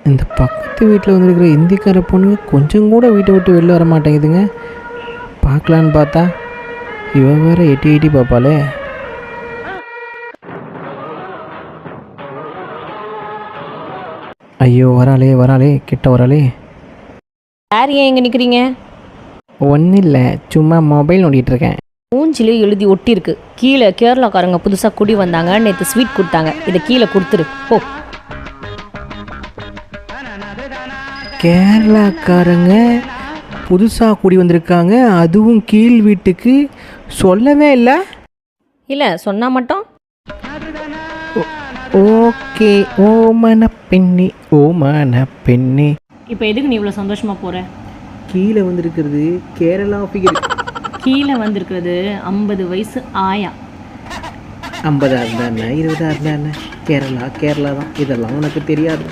இந்த பக்கத்து வீட்டில் வந்துருக்கிற இந்திக்கார பொண்ணு கொஞ்சம் கூட வீட்டை விட்டு வெளில வர மாட்டேங்குதுங்க. பார்க்கலான்னு பார்த்தா இவன் வேற எட்டி எட்டி பார்ப்பாளே. ஐயோ வராளே வராளே கிட்ட வராளே. யார் ஏன் எங்கே நிற்கிறீங்க? ஒன்றும் இல்லை, சும்மா மொபைல் நோண்டிகிட்ருக்கேன். மூஞ்சிலே எழுதி ஒட்டியிருக்கு. கீழே கேரளாக்காரங்க புதுசாக குடி வந்தாங்க, நேற்று ஸ்வீட் கொடுத்தாங்க, இதை கீழே கொடுத்துரு போ. கேரளாக்காரங்க புதுசாக குடி வந்திருக்காங்க, அதுவும் கீழ் வீட்டுக்கு சொல்லவே இல்லை. இல்லை சொன்னால் மட்டும் ஓகே. ஓமன பெண்ணி ஓமன பெண்ணி. இப்போ எதுக்கு நீ இவ்வளோ சந்தோஷமாக போகிற? கீழே வந்திருக்கிறது கேரளா ஃபிகர். கீழே வந்திருக்கிறது 50 வயசு ஆயா. 50 இருந்தா என்ன, 20 இருந்தா என்ன, கேரளா கேரளா தான். இதெல்லாம் உனக்கு தெரியாது.